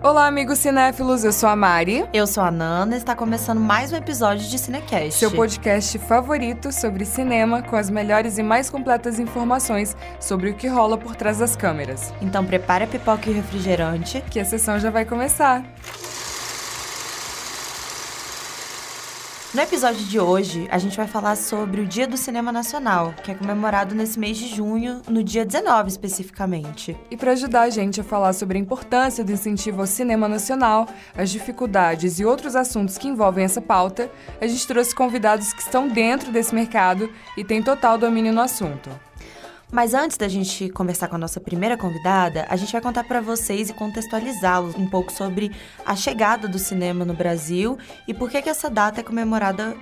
Olá, amigos cinéfilos, eu sou a Mari. Eu sou a Nana e está começando mais um episódio de Cinecast. Seu podcast favorito sobre cinema, com as melhores e mais completas informações sobre o que rola por trás das câmeras. Então prepare a pipoca e o refrigerante, que a sessão já vai começar. No episódio de hoje, a gente vai falar sobre o Dia do Cinema Nacional, que é comemorado nesse mês de junho, no dia 19 especificamente. E para ajudar a gente a falar sobre a importância do incentivo ao cinema nacional, as dificuldades e outros assuntos que envolvem essa pauta, a gente trouxe convidados que estão dentro desse mercado e têm total domínio no assunto. Mas antes da gente conversar com a nossa primeira convidada, a gente vai contar para vocês e contextualizá-los um pouco sobre a chegada do cinema no Brasil e por que essa data é comemorada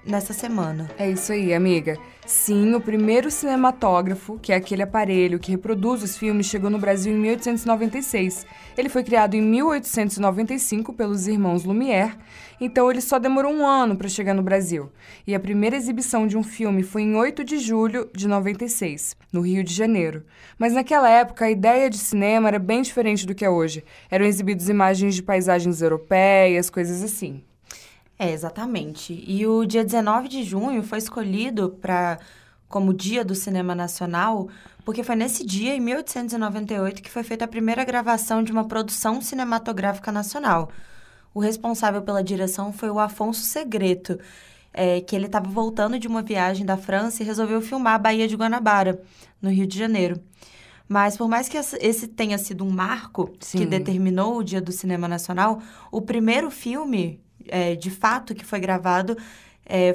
nessa semana. É isso aí, amiga. Sim, o primeiro cinematógrafo, que é aquele aparelho que reproduz os filmes, chegou no Brasil em 1896. Ele foi criado em 1895 pelos irmãos Lumière, então ele só demorou um ano para chegar no Brasil. E a primeira exibição de um filme foi em 8 de julho de 96, no Rio de Janeiro. Mas naquela época, a ideia de cinema era bem diferente do que é hoje. Eram exibidas imagens de paisagens europeias, coisas assim. É, exatamente. E o dia 19 de junho foi escolhido como Dia do Cinema Nacional, porque foi nesse dia, em 1898, que foi feita a primeira gravação de uma produção cinematográfica nacional. O responsável pela direção foi o Afonso Segreto, que ele estava voltando de uma viagem da França e resolveu filmar a Baía de Guanabara, no Rio de Janeiro. Mas por mais que esse tenha sido um marco que determinou o Dia do Cinema Nacional, o primeiro filme... de fato, que foi gravado,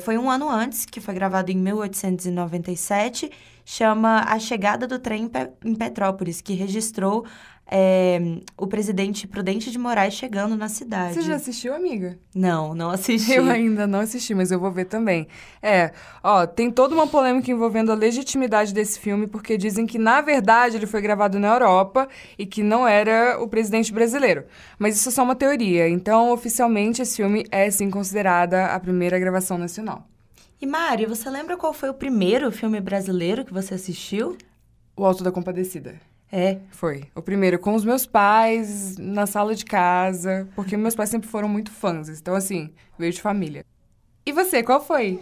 foi um ano antes, que foi gravado em 1897, chama A Chegada do Trem em Petrópolis, que registrou o presidente Prudente de Moraes chegando na cidade. Você já assistiu, amiga? Não assisti. Eu ainda não assisti, mas eu vou ver também. Tem toda uma polêmica envolvendo a legitimidade desse filme, porque dizem que, na verdade, ele foi gravado na Europa e que não era o presidente brasileiro. Mas isso é só uma teoria, então, oficialmente, esse filme é, sim, considerada a primeira gravação nacional. E, Mari, você lembra qual foi o primeiro filme brasileiro que você assistiu? O Auto da Compadecida. É? Foi. O primeiro com os meus pais, na sala de casa, porque meus pais sempre foram muito fãs, então, assim, veio de família. E você, qual foi?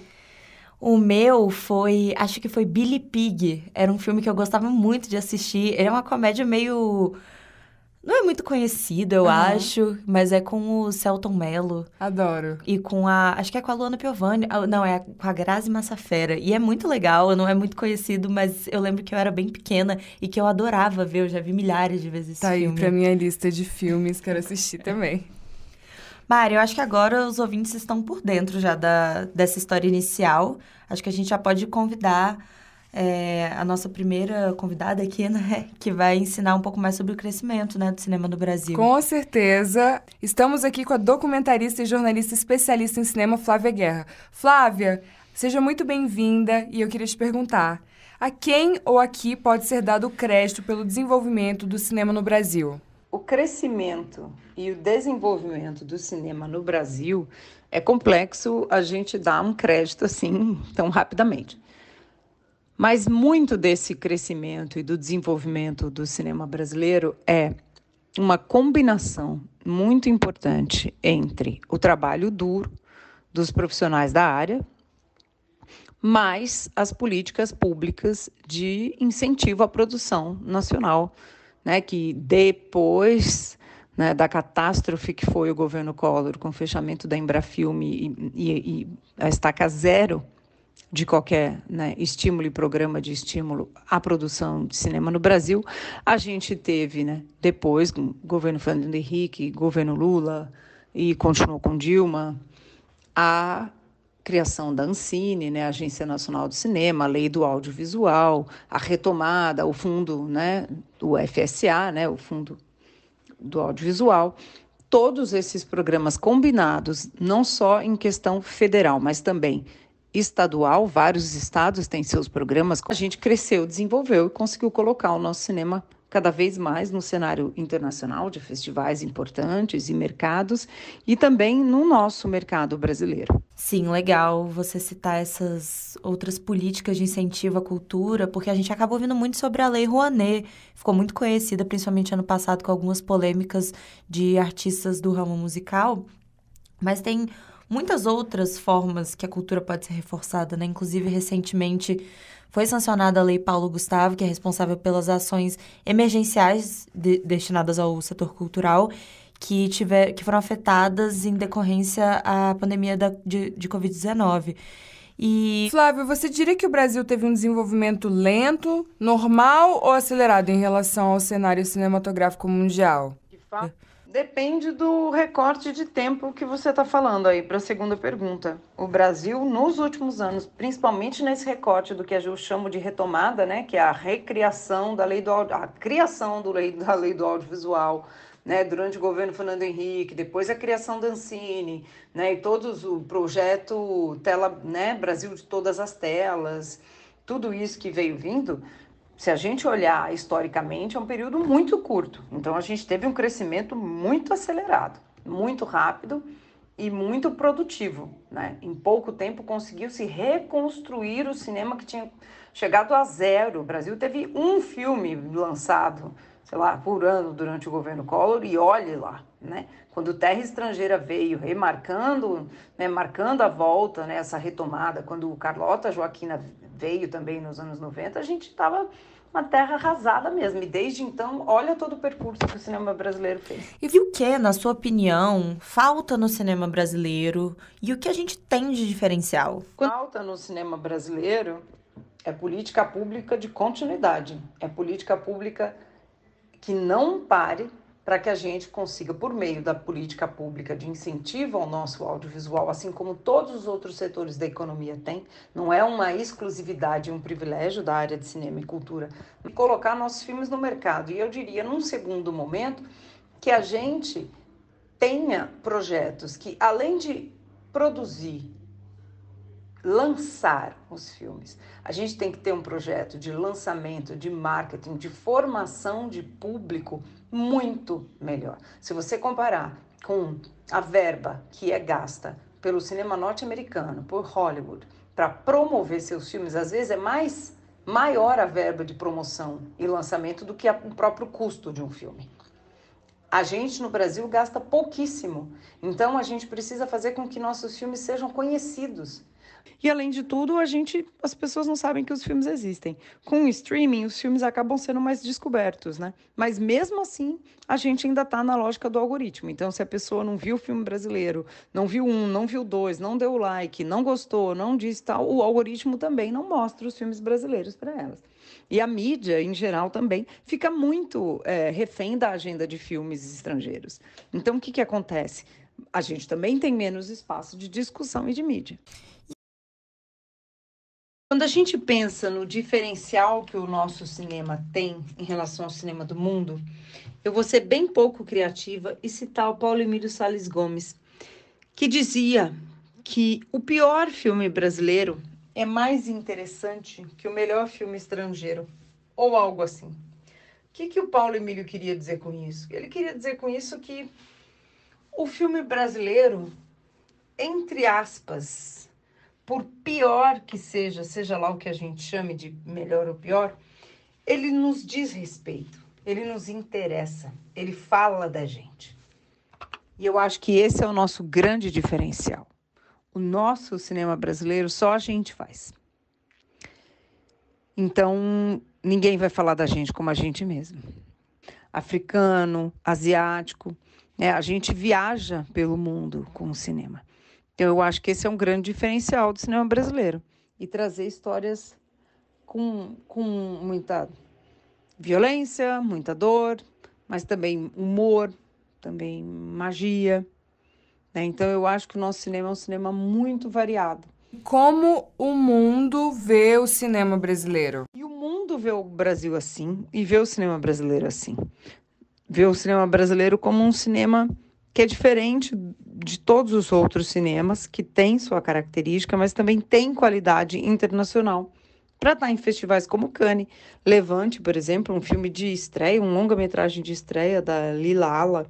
O meu foi, acho que foi Billy Pig. Era um filme que eu gostava muito de assistir. Ele é uma comédia meio... Não é muito conhecido, eu acho, mas é com o Selton Mello. Adoro. E com acho que é com a Luana Piovani. Não, é com a Grazi Massafera. E é muito legal, não é muito conhecido, mas eu lembro que eu era bem pequena e que eu adorava ver. Eu já vi milhares de vezes esse filme. Tá aí pra minha lista de filmes, quero assistir também. Mari, eu acho que agora os ouvintes estão por dentro já dessa história inicial. Acho que a gente já pode convidar... a nossa primeira convidada aqui, né, que vai ensinar um pouco mais sobre o crescimento, né, do cinema no Brasil. Com certeza. Estamos aqui com a documentarista e jornalista especialista em cinema, Flávia Guerra. Flávia, seja muito bem-vinda e eu queria te perguntar, a quem ou a que pode ser dado o crédito pelo desenvolvimento do cinema no Brasil? O crescimento e o desenvolvimento do cinema no Brasil é complexo a gente dar um crédito assim tão rapidamente. Mas muito desse crescimento e do desenvolvimento do cinema brasileiro é uma combinação muito importante entre o trabalho duro dos profissionais da área, mais as políticas públicas de incentivo à produção nacional, né, que depois, né, da catástrofe que foi o governo Collor, com o fechamento da Embrafilme e a estaca zero de qualquer, né, estímulo e programa de estímulo à produção de cinema no Brasil, a gente teve, né, depois, com o governo Fernando Henrique, governo Lula, e continuou com Dilma, a criação da Ancine, né, a Agência Nacional do Cinema, a Lei do Audiovisual, a retomada, o fundo, né, do FSA, né, o Fundo do Audiovisual. Todos esses programas combinados, não só em questão federal, mas também estadual, vários estados têm seus programas. A gente cresceu, desenvolveu e conseguiu colocar o nosso cinema cada vez mais no cenário internacional de festivais importantes e mercados, e também no nosso mercado brasileiro. Sim, legal você citar essas outras políticas de incentivo à cultura, porque a gente acabou ouvindo muito sobre a Lei Rouanet. Ficou muito conhecida, principalmente ano passado, com algumas polêmicas de artistas do ramo musical. Mas tem muitas outras formas que a cultura pode ser reforçada, né? Inclusive, recentemente foi sancionada a Lei Paulo Gustavo, que é responsável pelas ações emergenciais destinadas ao setor cultural, que foram afetadas em decorrência à pandemia de Covid-19. E, Flávio, você diria que o Brasil teve um desenvolvimento lento, normal ou acelerado em relação ao cenário cinematográfico mundial? De fato, depende do recorte de tempo que você está falando aí para a segunda pergunta. O Brasil, nos últimos anos, principalmente nesse recorte do que eu chamo de retomada, né, que é a recriação da a criação da lei do audiovisual, né, durante o governo Fernando Henrique, depois a criação da Ancine, né, e todos o projeto tela, né, Brasil de todas as telas, tudo isso que veio vindo, se a gente olhar historicamente, é um período muito curto. Então a gente teve um crescimento muito acelerado, muito rápido e muito produtivo, né? Em pouco tempo conseguiu se reconstruir o cinema que tinha chegado a zero. O Brasil teve um filme lançado, sei lá, por ano durante o governo Collor, e olhe lá, né? Quando Terra Estrangeira veio remarcando, né, marcando a volta, né, essa retomada, quando o Carlota Joaquina veio também nos anos 90, a gente estava uma terra arrasada mesmo. E desde então, olha todo o percurso que o cinema brasileiro fez. E o que, na sua opinião, falta no cinema brasileiro e o que a gente tem de diferencial? Falta no cinema brasileiro é política pública de continuidade, é política pública que não pare para que a gente consiga, por meio da política pública de incentivo ao nosso audiovisual, assim como todos os outros setores da economia têm, não é uma exclusividade, um privilégio da área de cinema e cultura, colocar nossos filmes no mercado. E eu diria, num segundo momento, que a gente tenha projetos que, além de produzir, lançar os filmes, a gente tem que ter um projeto de lançamento, de marketing, de formação de público muito melhor. Se você comparar com a verba que é gasta pelo cinema norte-americano, por Hollywood, para promover seus filmes, às vezes é maior a verba de promoção e lançamento do que o próprio custo de um filme. A gente no Brasil gasta pouquíssimo, então a gente precisa fazer com que nossos filmes sejam conhecidos. E, além de tudo, as pessoas não sabem que os filmes existem. Com o streaming, os filmes acabam sendo mais descobertos, né? Mas, mesmo assim, a gente ainda está na lógica do algoritmo. Então, se a pessoa não viu o filme brasileiro, não viu um, não viu dois, não deu like, não gostou, não disse tal, o algoritmo também não mostra os filmes brasileiros para elas. E a mídia, em geral, também fica muito refém da agenda de filmes estrangeiros. Então, o que acontece? A gente também tem menos espaço de discussão e de mídia. Quando a gente pensa no diferencial que o nosso cinema tem em relação ao cinema do mundo, eu vou ser bem pouco criativa e citar o Paulo Emílio Salles Gomes, que dizia que o pior filme brasileiro é mais interessante que o melhor filme estrangeiro, ou algo assim. O que o Paulo Emílio queria dizer com isso? Ele queria dizer com isso que o filme brasileiro, entre aspas, por pior que seja lá o que a gente chame de melhor ou pior, ele nos diz respeito, ele nos interessa, ele fala da gente. E eu acho que esse é o nosso grande diferencial. O nosso cinema brasileiro só a gente faz. Então, ninguém vai falar da gente como a gente mesmo. Africano, asiático, a gente viaja pelo mundo com o cinema. Então, eu acho que esse é um grande diferencial do cinema brasileiro. E trazer histórias com muita violência, muita dor, mas também humor, também magia. Então, eu acho que o nosso cinema é um cinema muito variado. Como o mundo vê o cinema brasileiro? E o mundo vê o Brasil assim e vê o cinema brasileiro assim. Vê o cinema brasileiro como um cinema que é diferente de todos os outros cinemas, que tem sua característica, mas também tem qualidade internacional. para estar em festivais como Cannes. Levante, por exemplo, um filme de estreia, um longa-metragem de estreia da Lila Ala,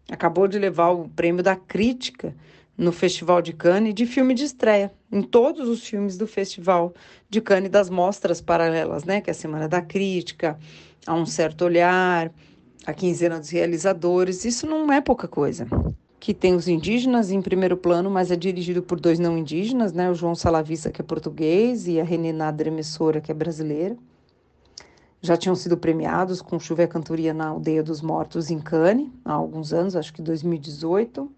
acabou de levar o prêmio da crítica no Festival de Cannes de filme de estreia, em todos os filmes do Festival de Cannes, das mostras paralelas, né? Que é a Semana da Crítica, A Um Certo Olhar, a Quinzena dos Realizadores. Isso não é pouca coisa. Que tem os indígenas em primeiro plano, mas é dirigido por 2 não indígenas, né? O João Salavissa, que é português, e a Renina Dremessora, que é brasileira. Já tinham sido premiados com Chuva e a Cantoria na Aldeia dos Mortos em Cannes, há alguns anos, acho que 2018.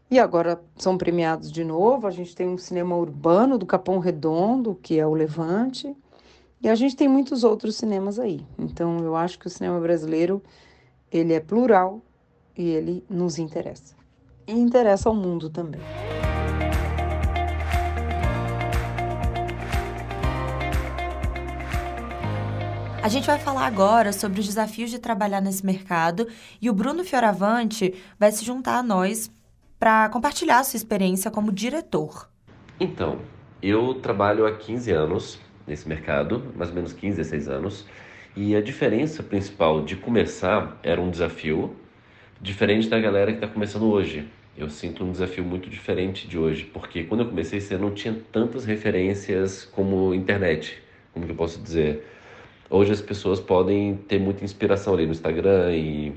E agora são premiados de novo. A gente tem um cinema urbano do Capão Redondo, que é o Levante. E a gente tem muitos outros cinemas aí. Então, eu acho que o cinema brasileiro, ele é plural e ele nos interessa. E interessa ao mundo também. A gente vai falar agora sobre os desafios de trabalhar nesse mercado e o Bruno Fioravante vai se juntar a nós para compartilhar a sua experiência como diretor. Então, eu trabalho há 15 anos nesse mercado, mais ou menos 15, 16 anos, e a diferença principal de começar era um desafio diferente da galera que está começando hoje. Eu sinto um desafio muito diferente de hoje, porque quando eu comecei, você não tinha tantas referências como internet, como que eu posso dizer. Hoje as pessoas podem ter muita inspiração ali no Instagram e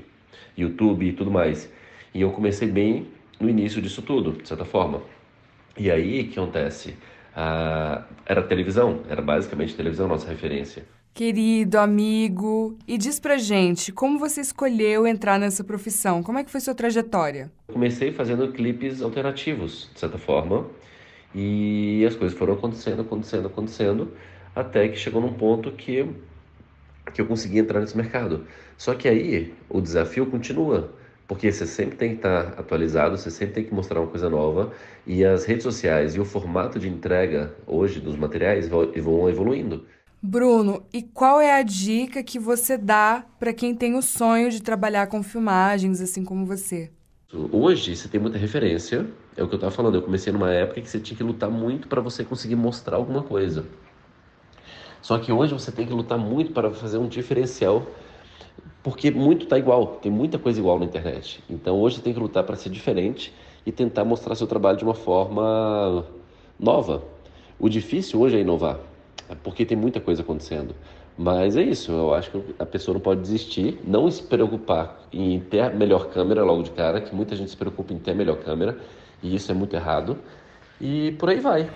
YouTube e tudo mais. E eu comecei bem no início disso tudo, de certa forma. E aí, o que acontece? Era televisão, era basicamente televisão a nossa referência. Querido amigo, e diz pra gente, como você escolheu entrar nessa profissão? Como é que foi sua trajetória? Eu comecei fazendo clipes alternativos, de certa forma, e as coisas foram acontecendo, até que chegou num ponto que eu consegui entrar nesse mercado. Só que aí, o desafio continua, porque você sempre tem que estar atualizado, você sempre tem que mostrar uma coisa nova, e as redes sociais e o formato de entrega hoje dos materiais vão evoluindo. Bruno, e qual é a dica que você dá para quem tem o sonho de trabalhar com filmagens, assim como você? Hoje você tem muita referência, é o que eu estava falando, eu comecei numa época que você tinha que lutar muito para você conseguir mostrar alguma coisa. Só que hoje você tem que lutar muito para fazer um diferencial, porque muito está igual, tem muita coisa igual na internet. Então hoje você tem que lutar para ser diferente e tentar mostrar seu trabalho de uma forma nova. O difícil hoje é inovar, porque tem muita coisa acontecendo. Mas é isso, eu acho que a pessoa não pode desistir, não se preocupar em ter a melhor câmera logo de cara, que muita gente se preocupa em ter a melhor câmera, e isso é muito errado, e por aí vai.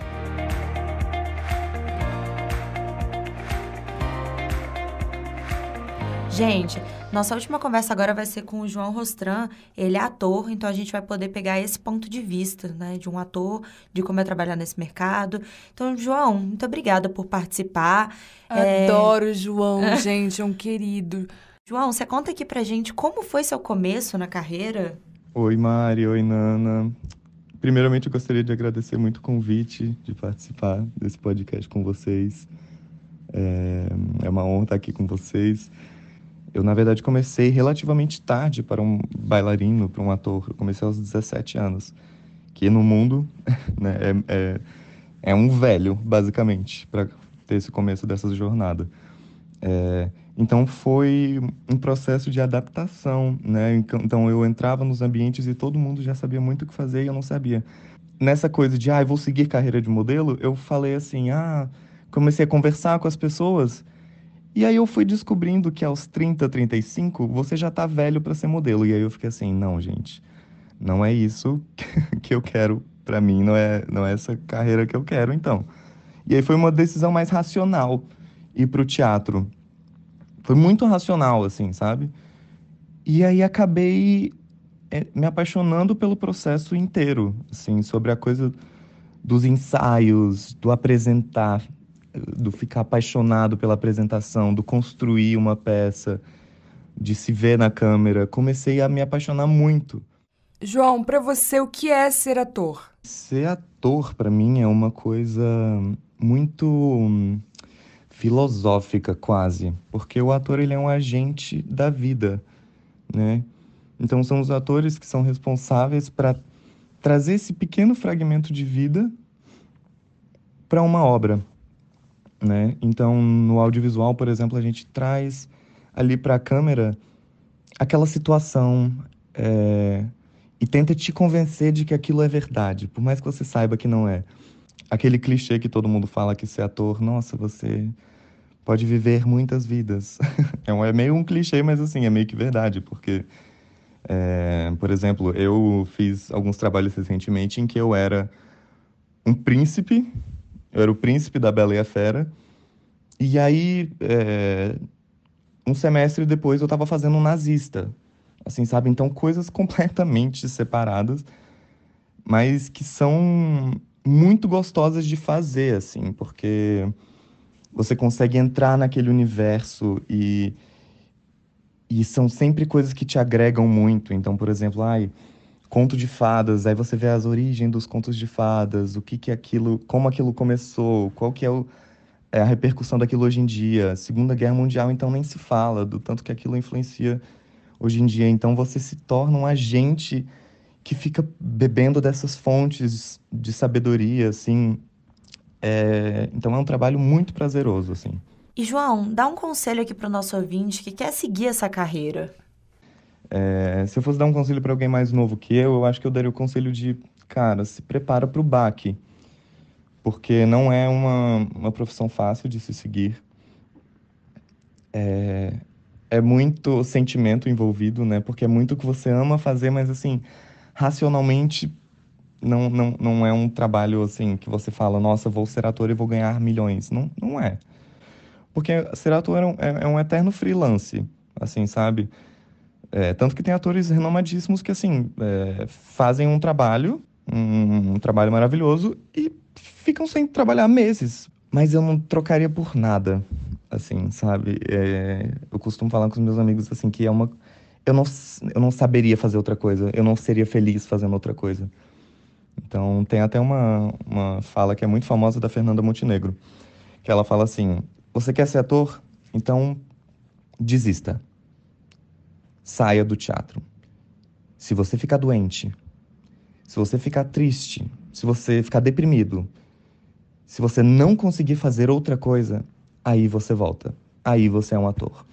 Gente, nossa última conversa agora vai ser com o João Rostran. Ele é ator, então a gente vai poder pegar esse ponto de vista, né, de um ator, de como é trabalhar nesse mercado. Então, João, muito obrigada por participar. Adoro o João, gente, é um querido. João, você conta aqui pra gente como foi seu começo na carreira? Oi, Mari. Oi, Nana. Primeiramente, eu gostaria de agradecer muito o convite de participar desse podcast com vocês. É uma honra estar aqui com vocês. Eu, na verdade, comecei relativamente tarde para um bailarino, para um ator. Eu comecei aos 17 anos, que no mundo, né, é um velho, basicamente, para ter esse começo dessa jornada. Então, foi um processo de adaptação, né? Então, eu entrava nos ambientes e todo mundo já sabia muito o que fazer e eu não sabia. Nessa coisa de, eu vou seguir carreira de modelo, eu falei assim, comecei a conversar com as pessoas. E aí eu fui descobrindo que aos 30, 35, você já tá velho para ser modelo. E aí eu fiquei assim, não, gente, não é isso que eu quero para mim, não é essa carreira que eu quero, então. E aí foi uma decisão mais racional ir pro teatro. Foi muito racional, assim, sabe? E aí acabei me apaixonando pelo processo inteiro, assim, sobre a coisa dos ensaios, do apresentar, do ficar apaixonado pela apresentação, do construir uma peça, de se ver na câmera. Comecei a me apaixonar muito. João, para você, o que é ser ator? Ser ator, para mim, é uma coisa muito filosófica, quase. Porque o ator, ele é um agente da vida, né? Então, são os atores que são responsáveis para trazer esse pequeno fragmento de vida para uma obra. né? Então, no audiovisual, por exemplo, a gente traz ali para a câmera aquela situação e tenta te convencer de que aquilo é verdade, por mais que você saiba que não é. Aquele clichê que todo mundo fala que ser ator, nossa, você pode viver muitas vidas. É meio um clichê, mas assim, é meio que verdade, porque, por exemplo, eu fiz alguns trabalhos recentemente em que eu era um príncipe, eu era o príncipe da Bela e a Fera, e aí, um semestre depois, eu estava fazendo um nazista, assim, sabe? Então, coisas completamente separadas, mas que são muito gostosas de fazer, assim, porque você consegue entrar naquele universo e são sempre coisas que te agregam muito. Então, por exemplo, conto de fadas, aí você vê as origens dos contos de fadas, o que é aquilo, como aquilo começou, qual que é a repercussão daquilo hoje em dia. Segunda Guerra Mundial, então, nem se fala do tanto que aquilo influencia hoje em dia. Então, você se torna um agente que fica bebendo dessas fontes de sabedoria, assim. Então, é um trabalho muito prazeroso, assim. E, João, dá um conselho aqui para o nosso ouvinte que quer seguir essa carreira. Se eu fosse dar um conselho para alguém mais novo que eu acho que eu daria o conselho de, cara, se prepara para o baque. Porque não é uma profissão fácil de se seguir. É muito sentimento envolvido, né? Porque é muito o que você ama fazer, mas, assim, racionalmente não é um trabalho, assim, que você fala, nossa, vou ser ator e vou ganhar milhões. Não é. Porque ser ator é um eterno freelance, assim, sabe? Tanto que tem atores renomadíssimos que, assim, fazem um trabalho maravilhoso e ficam sem trabalhar meses. Mas eu não trocaria por nada, assim, sabe? Eu costumo falar com os meus amigos, assim, que eu não saberia fazer outra coisa. Eu não seria feliz fazendo outra coisa. Então, tem até uma fala que é muito famosa da Fernanda Montenegro, que ela fala assim, você quer ser ator? Então, desista. Saia do teatro. Se você ficar doente, se você ficar triste, se você ficar deprimido, se você não conseguir fazer outra coisa, aí você volta. Aí você é um ator.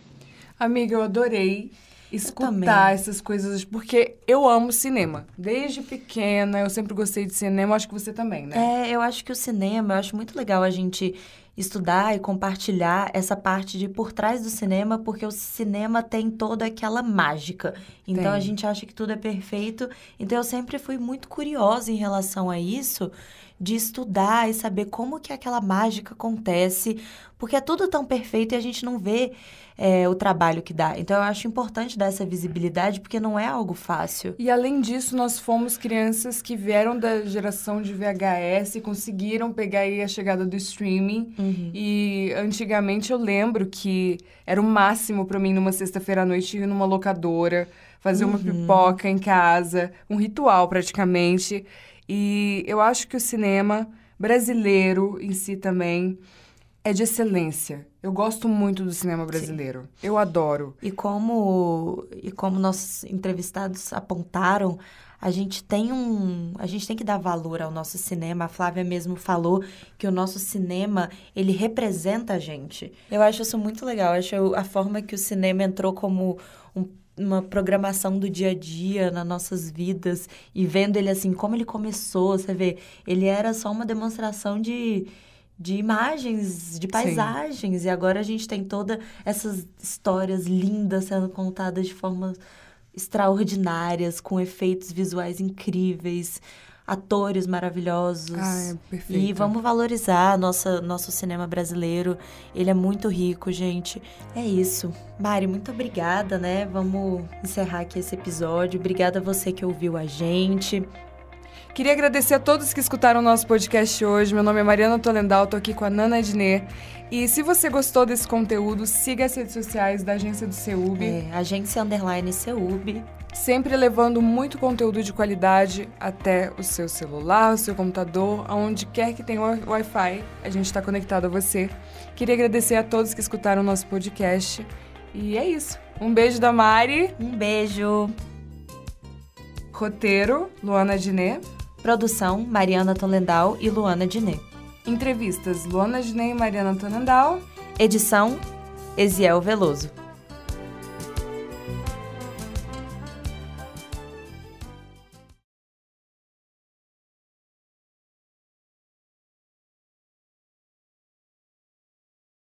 Amiga, eu adorei escutar essas coisas, porque eu amo cinema. Desde pequena, eu sempre gostei de cinema, acho que você também, né? Eu acho que o cinema, eu acho muito legal a gente estudar e compartilhar essa parte de por trás do cinema, porque o cinema tem toda aquela mágica. Então, a gente acha que tudo é perfeito. Então, eu sempre fui muito curiosa em relação a isso, de estudar e saber como que aquela mágica acontece, porque é tudo tão perfeito e a gente não vê o trabalho que dá. Então, eu acho importante dar essa visibilidade, porque não é algo fácil. E, além disso, nós fomos crianças que vieram da geração de VHS e conseguiram pegar aí a chegada do streaming. E, antigamente, eu lembro que era o máximo pra mim, numa sexta-feira à noite, ir numa locadora, fazer uma pipoca em casa, um ritual, praticamente. E eu acho que o cinema brasileiro em si também é de excelência. Eu gosto muito do cinema brasileiro. Sim. Eu adoro. E como nossos entrevistados apontaram, a gente tem que dar valor ao nosso cinema. A Flávia mesmo falou que o nosso cinema, ele representa a gente. Eu acho isso muito legal. Eu acho a forma que o cinema entrou como uma programação do dia a dia nas nossas vidas, e vendo ele assim, como ele começou, você vê, ele era só uma demonstração de imagens, de paisagens. Sim. E agora a gente tem todas essas histórias lindas sendo contadas de formas extraordinárias, com efeitos visuais incríveis, atores maravilhosos. Perfeito. E vamos valorizar nosso cinema brasileiro. Ele é muito rico, gente. É isso. Mari, muito obrigada, né? Vamos encerrar aqui esse episódio. Obrigada a você que ouviu a gente. Queria agradecer a todos que escutaram o nosso podcast hoje. Meu nome é Mariana Tolendal, tô aqui com a Nana Adnet. E se você gostou desse conteúdo, siga as redes sociais da Agência do CEUB. Agência_CEUB. Sempre levando muito conteúdo de qualidade até o seu celular, o seu computador, aonde quer que tenha Wi-Fi, a gente está conectado a você. Queria agradecer a todos que escutaram o nosso podcast. E é isso. Um beijo da Mari. Um beijo. Roteiro, Luana Adnet. Produção, Mariana Tolendal e Luana Adnet. Entrevistas: Luana Ginei e Mariana Tonandal. Edição: Eziel Veloso.